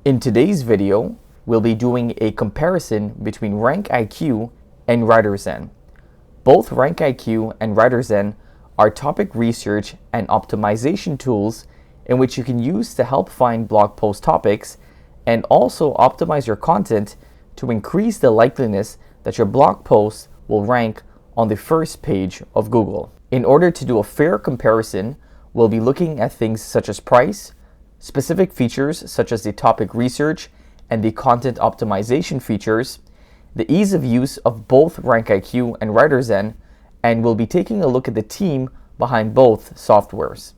In today's video, we'll be doing a comparison between RankIQ and Writerzen. Both RankIQ and Writerzen are topic research and optimization tools in which you can use to help find blog post topics and also optimize your content to increase the likeliness that your blog post will rank on the first page of Google. In order to do a fair comparison, we'll be looking at things such as price, specific features such as the topic research and the content optimization features, the ease of use of both RankIQ and Writerzen, and we'll be taking a look at the team behind both softwares.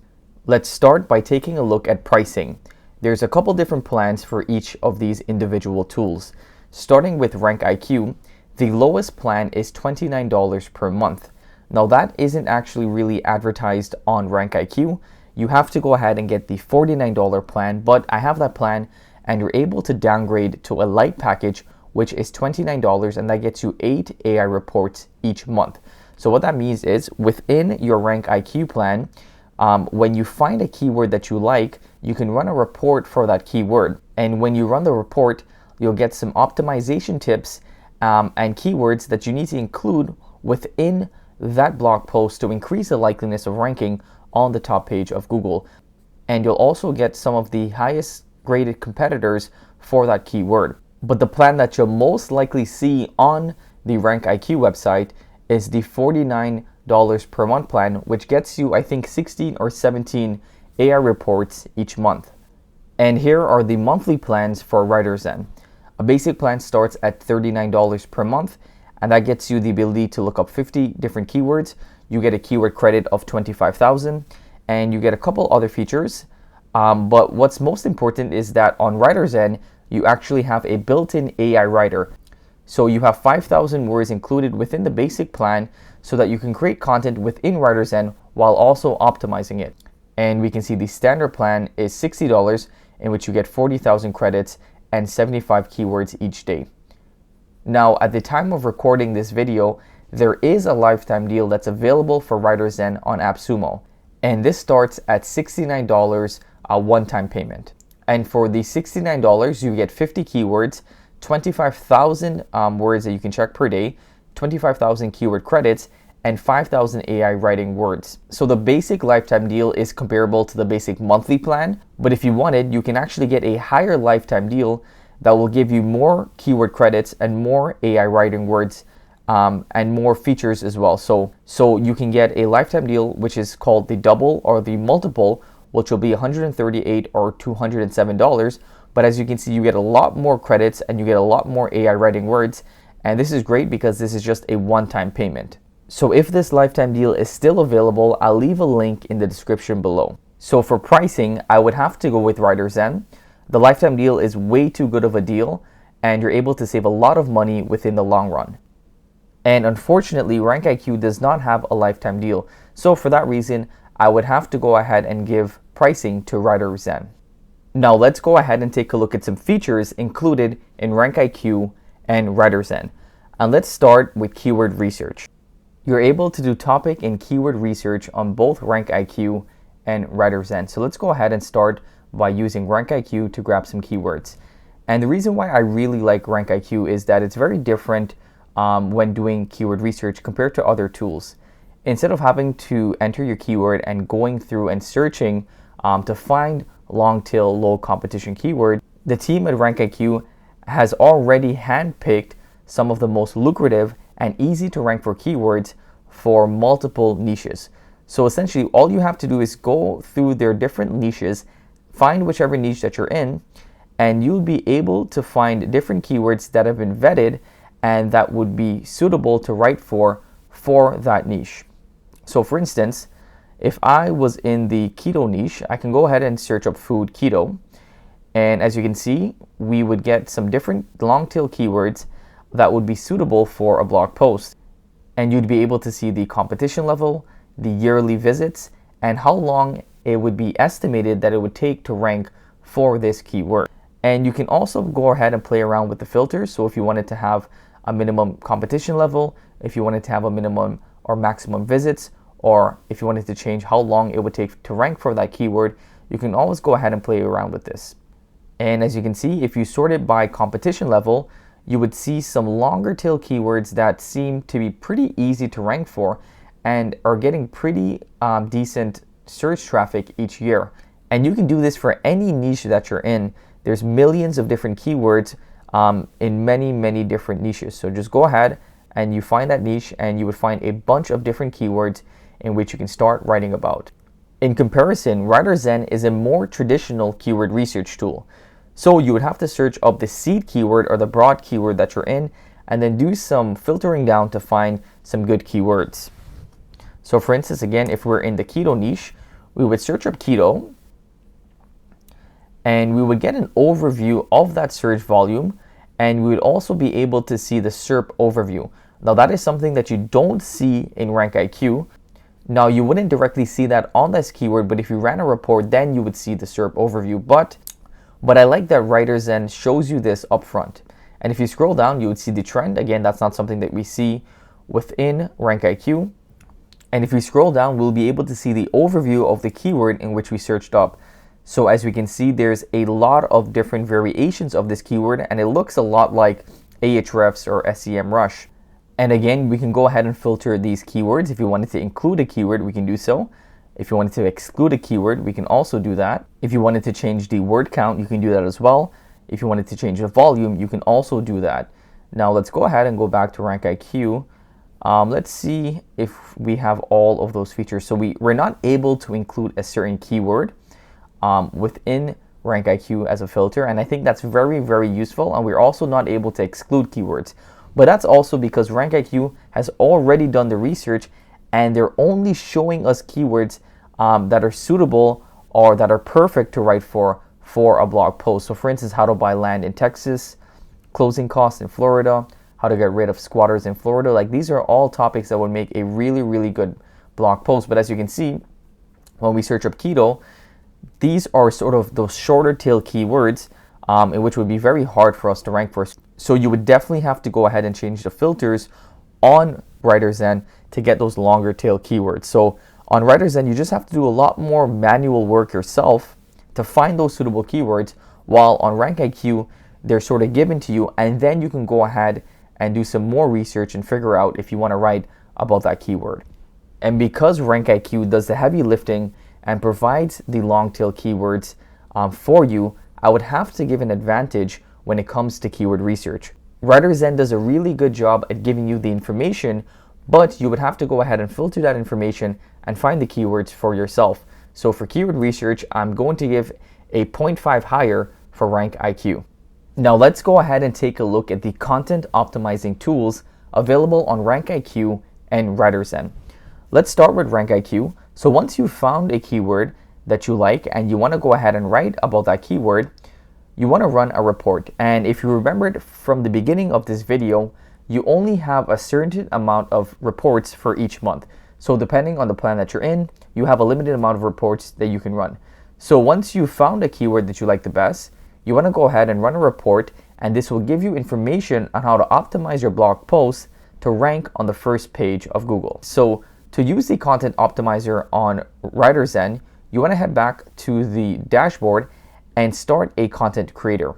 Let's start by taking a look at pricing. There's a couple different plans for each of these individual tools. Starting with RankIQ, the lowest plan is $29 per month. Now that isn't actually really advertised on RankIQ. You have to go ahead and get the $49 plan, but I have that plan and you're able to downgrade to a light package, which is $29, and that gets you 8 AI reports each month. So what that means is within your RankIQ plan, when you find a keyword that you like, you can run a report for that keyword. And when you run the report, you'll get some optimization tips and keywords that you need to include within that blog post to increase the likeliness of ranking on the top page of Google. And you'll also get some of the highest graded competitors for that keyword. But the plan that you'll most likely see on the RankIQ website is the $49 per month plan, which gets you, I think, 16 or 17 AI reports each month. And here are the monthly plans for Writerzen. A basic plan starts at $39 per month, and that gets you the ability to look up 50 different keywords. You get a keyword credit of 25,000, and you get a couple other features. But what's most important is that on Writerzen, you actually have a built-in AI writer. So you have 5,000 words included within the basic plan so that you can create content within Writerzen while also optimizing it. And we can see the standard plan is $60, in which you get 40,000 credits and 75 keywords each day. Now, at the time of recording this video, there is a lifetime deal that's available for Writerzen on AppSumo. And this starts at $69, a one-time payment. And for the $69, you get 50 keywords, 25,000 words that you can check per day, 25,000 keyword credits, and 5,000 AI writing words. So the basic lifetime deal is comparable to the basic monthly plan, but if you wanted, you can actually get a higher lifetime deal that will give you more keyword credits and more AI writing words and more features as well. So you can get a lifetime deal, which is called the double or the multiple, which will be $138 or $207. But as you can see, you get a lot more credits and you get a lot more AI writing words. And this is great because this is just a one-time payment. So if this lifetime deal is still available, I'll leave a link in the description below. So for pricing, I would have to go with Writerzen. The lifetime deal is way too good of a deal, and you're able to save a lot of money within the long run. And unfortunately, RankIQ does not have a lifetime deal. So for that reason, I would have to go ahead and give pricing to Writerzen. Now let's go ahead and take a look at some features included in RankIQ and Writerzen. And let's start with keyword research. You're able to do topic and keyword research on both RankIQ and Writerzen. So let's go ahead and start by using RankIQ to grab some keywords. And the reason why I really like RankIQ is that it's very different when doing keyword research compared to other tools. Instead of having to enter your keyword and going through and searching to find long tail low competition keyword, the team at RankIQ has already handpicked some of the most lucrative and easy to rank for keywords for multiple niches. So essentially all you have to do is go through their different niches, find whichever niche that you're in, and you'll be able to find different keywords that have been vetted and that would be suitable to write for that niche. So for instance, if I was in the keto niche, I can go ahead and search up food keto. And as you can see, we would get some different long tail keywords that would be suitable for a blog post. And you'd be able to see the competition level, the yearly visits, and how long it would be estimated that it would take to rank for this keyword. And you can also go ahead and play around with the filters. So if you wanted to have a minimum competition level, if you wanted to have a minimum or maximum visits, or if you wanted to change how long it would take to rank for that keyword, you can always go ahead and play around with this. And as you can see, if you sort it by competition level, you would see some longer tail keywords that seem to be pretty easy to rank for and are getting pretty decent search traffic each year. And you can do this for any niche that you're in. There's millions of different keywords in many different niches. So just go ahead and you find that niche and you would find a bunch of different keywords in which you can start writing about. In comparison, Writerzen is a more traditional keyword research tool. So you would have to search up the seed keyword or the broad keyword that you're in and then do some filtering down to find some good keywords. So for instance, again, if we're in the keto niche, we would search up keto and we would get an overview of that search volume, and we would also be able to see the SERP overview. Now that is something that you don't see in RankIQ. Now you wouldn't directly see that on this keyword, but if you ran a report, then you would see the SERP overview. But I like that Writerzen shows you this up front. And if you scroll down, you would see the trend. Again, that's not something that we see within RankIQ. And if we scroll down, we'll be able to see the overview of the keyword in which we searched up. So as we can see, there's a lot of different variations of this keyword, and it looks a lot like Ahrefs or SEMrush. And again, we can go ahead and filter these keywords. If you wanted to include a keyword, we can do so. If you wanted to exclude a keyword, we can also do that. If you wanted to change the word count, you can do that as well. If you wanted to change the volume, you can also do that. Now let's go ahead and go back to RankIQ. Let's see if we have all of those features. So we're not able to include a certain keyword within RankIQ as a filter, and I think that's very useful. And we're also not able to exclude keywords, but that's also because RankIQ has already done the research and they're only showing us keywords that are suitable or that are perfect to write for a blog post. So for instance, how to buy land in Texas, closing costs in Florida, how to get rid of squatters in Florida. Like, these are all topics that would make a really good blog post. But as you can see, when we search up keto, these are sort of those shorter tail keywords in which would be very hard for us to rank for. So you would definitely have to go ahead and change the filters on Writerzen to get those longer tail keywords. So on Writerzen, you just have to do a lot more manual work yourself to find those suitable keywords, while on RankIQ, they're sort of given to you, and then you can go ahead and do some more research and figure out if you want to write about that keyword. And because RankIQ does the heavy lifting and provides the long tail keywords for you, I would have to give an advantage when it comes to keyword research. Writerzen does a really good job at giving you the information, but you would have to go ahead and filter that information and find the keywords for yourself. So for keyword research, I'm going to give a 0.5 higher for RankIQ. Now let's go ahead and take a look at the content optimizing tools available on RankIQ and Writerzen. Let's start with RankIQ. So once you've found a keyword that you like and you want to go ahead and write about that keyword, you want to run a report. And if you remembered from the beginning of this video, you only have a certain amount of reports for each month. So depending on the plan that you're in, you have a limited amount of reports that you can run. So once you've found a keyword that you like the best, you want to go ahead and run a report, and this will give you information on how to optimize your blog posts to rank on the first page of Google. So to use the content optimizer on Writerzen, you want to head back to the dashboard and start a content creator.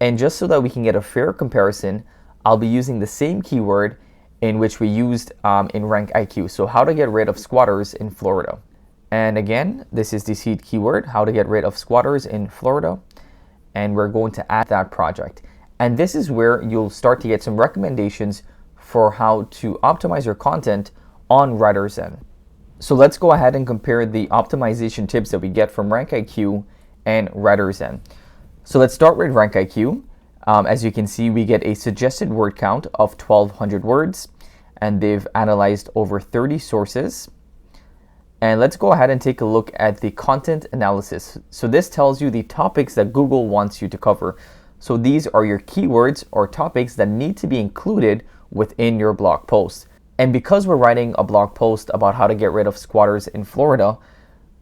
And just so that we can get a fair comparison, I'll be using the same keyword in which we used in RankIQ. So how to get rid of squatters in Florida. And again, this is the seed keyword, how to get rid of squatters in Florida. And we're going to add that project. And this is where you'll start to get some recommendations for how to optimize your content on Writerzen. So let's go ahead and compare the optimization tips that we get from RankIQ and Writerzen. So let's start with RankIQ. As you can see, we get a suggested word count of 1,200 words, and they've analyzed over 30 sources. And let's go ahead and take a look at the content analysis. So this tells you the topics that Google wants you to cover. So these are your keywords or topics that need to be included within your blog post. And because we're writing a blog post about how to get rid of squatters in Florida,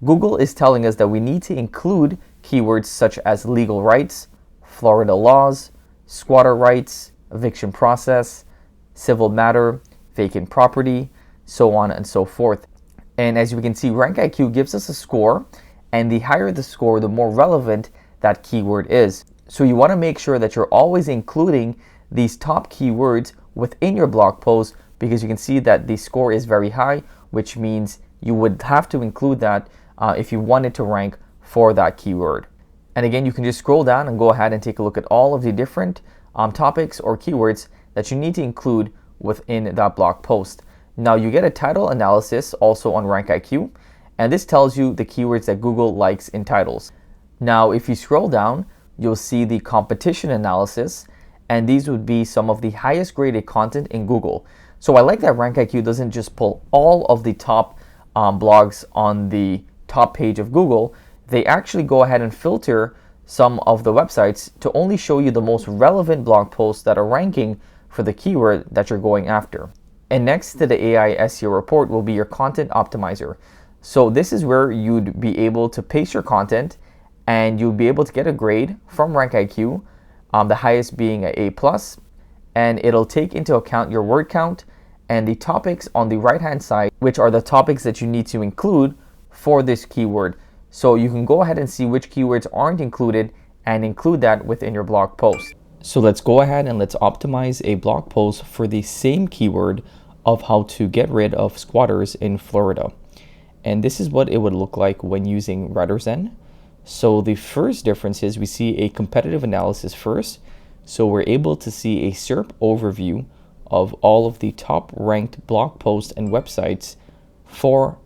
Google is telling us that we need to include keywords such as legal rights, Florida laws, squatter rights, eviction process, civil matter, vacant property, so on and so forth. And as we can see, RankIQ gives us a score, and the higher the score, the more relevant that keyword is. So you want to make sure that you're always including these top keywords within your blog post, because you can see that the score is very high, which means you would have to include that if you wanted to rank for that keyword. And again, you can just scroll down and go ahead and take a look at all of the different topics or keywords that you need to include within that blog post. Now you get a title analysis also on RankIQ, and this tells you the keywords that Google likes in titles. Now if you scroll down, you'll see the competition analysis, and these would be some of the highest graded content in Google. So I like that RankIQ doesn't just pull all of the top blogs on the top page of Google. They actually go ahead and filter some of the websites to only show you the most relevant blog posts that are ranking for the keyword that you're going after. And next to the AI SEO report will be your content optimizer. So this is where you'd be able to paste your content and you'll be able to get a grade from RankIQ, the highest being an A+, and it'll take into account your word count and the topics on the right-hand side, which are the topics that you need to include for this keyword. So you can go ahead and see which keywords aren't included and include that within your blog post. So let's go ahead and let's optimize a blog post for the same keyword of how to get rid of squatters in Florida. And this is what it would look like when using Writerzen. So the first difference is we see a competitive analysis first. So we're able to see a SERP overview of all of the top ranked blog posts and websites for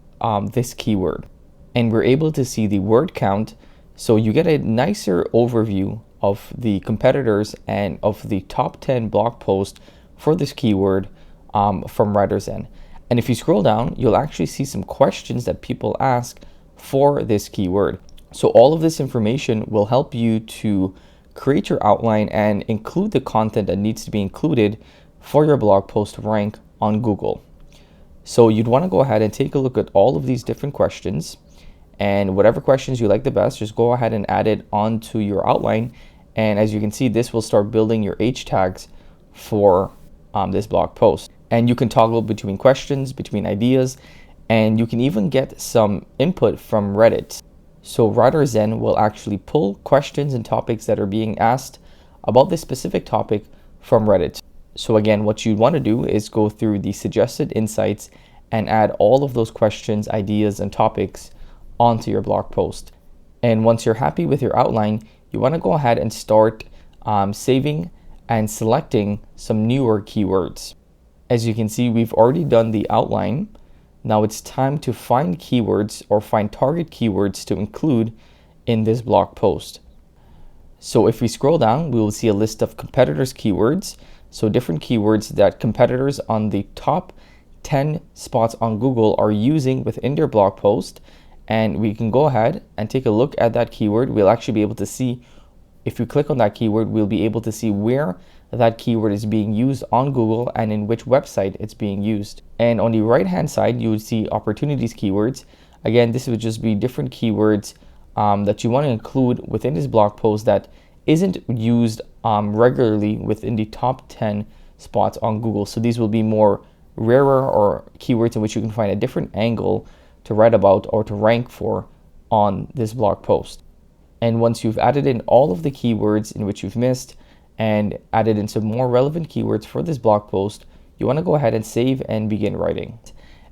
this keyword. And we're able to see the word count. So you get a nicer overview of the competitors and of the top 10 blog posts for this keyword from Writerzen. And if you scroll down, you'll actually see some questions that people ask for this keyword. So all of this information will help you to create your outline and include the content that needs to be included for your blog post to rank on Google. So you'd want to go ahead and take a look at all of these different questions, and whatever questions you like the best, just go ahead and add it onto your outline. And as you can see, this will start building your H tags for this blog post. And you can toggle between questions, between ideas, and you can even get some input from Reddit. So Writerzen will actually pull questions and topics that are being asked about this specific topic from Reddit. So again, what you'd want to do is go through the suggested insights and add all of those questions, ideas, and topics onto your blog post. And once you're happy with your outline, you want to go ahead and start saving and selecting some newer keywords. As you can see, we've already done the outline. Now it's time to find keywords or find target keywords to include in this blog post. So if we scroll down, we will see a list of competitors' keywords. So different keywords that competitors on the top 10 spots on Google are using within their blog post. And we can go ahead and take a look at that keyword. We'll actually be able to see, if you click on that keyword, we'll be able to see where that keyword is being used on Google and in which website it's being used. And on the right hand side, you would see opportunities keywords. Again, this would just be different keywords that you want to include within this blog post that isn't used regularly within the top 10 spots on Google. So these will be more rarer or keywords in which you can find a different angle to write about or to rank for on this blog post. And once you've added in all of the keywords in which you've missed and added in some more relevant keywords for this blog post, you want to go ahead and save and begin writing.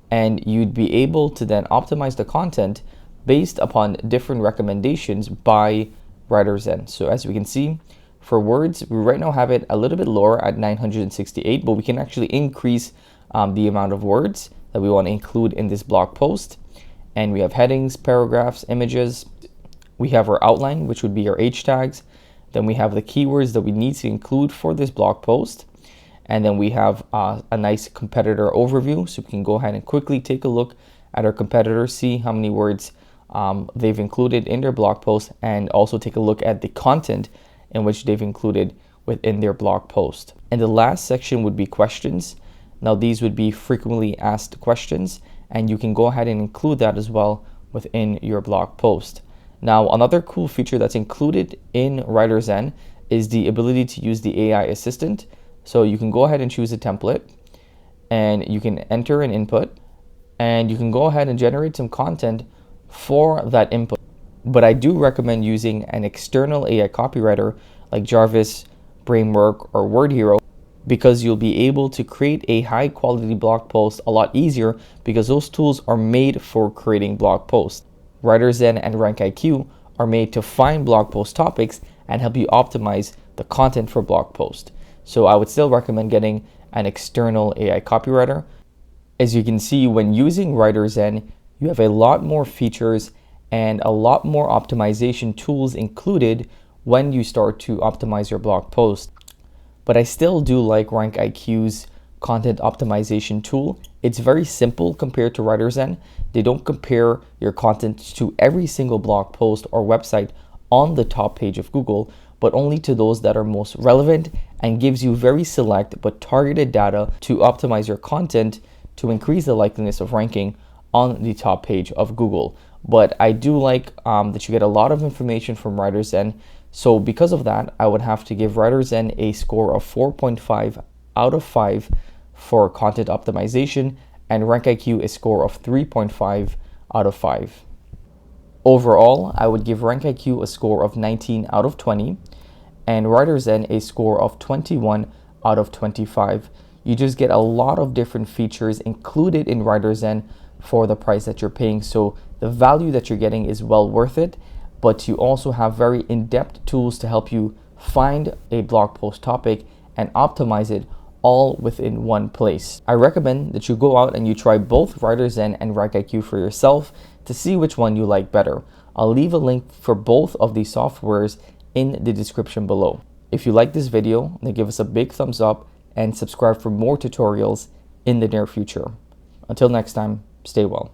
And you'd be able to then optimize the content based upon different recommendations by Writerzen. So as we can see, for words, we right now have it a little bit lower at 968, but we can actually increase the amount of words that we want to include in this blog post. And we have headings, paragraphs, images. We have our outline, which would be our H tags. Then we have the keywords that we need to include for this blog post. And then we have a nice competitor overview. So we can go ahead and quickly take a look at our competitors, see how many words they've included in their blog post, and also take a look at the content in which they've included within their blog post. And the last section would be questions. Now these would be frequently asked questions, and you can go ahead and include that as well within your blog post. Now, another cool feature that's included in Writerzen is the ability to use the AI assistant. So you can go ahead and choose a template, and you can enter an input, and you can go ahead and generate some content for that input. But I do recommend using an external AI copywriter like Jarvis, Brainwork, or Word Hero, because you'll be able to create a high quality blog post a lot easier because those tools are made for creating blog posts. Writerzen and RankIQ are made to find blog post topics and help you optimize the content for blog posts. So I would still recommend getting an external AI copywriter. As you can see, when using Writerzen, you have a lot more features and a lot more optimization tools included when you start to optimize your blog post. But I still do like RankIQ's content optimization tool. It's very simple compared to Writerzen. They don't compare your content to every single blog post or website on the top page of Google, but only to those that are most relevant, and gives you very select but targeted data to optimize your content to increase the likeliness of ranking on the top page of Google. But I do like that you get a lot of information from Writerzen. So because of that, I would have to give Writerzen a score of 4.5 out of 5 for content optimization, and RankIQ a score of 3.5 out of 5. Overall, I would give RankIQ a score of 19 out of 20 and Writerzen a score of 21 out of 25. You just get a lot of different features included in Writerzen for the price that you're paying. So the value that you're getting is well worth it, but you also have very in-depth tools to help you find a blog post topic and optimize it all within one place. I recommend that you go out and you try both Writerzen and RankIQ for yourself to see which one you like better. I'll leave a link for both of these softwares in the description below. If you like this video, then give us a big thumbs up and subscribe for more tutorials in the near future. Until next time, stay well.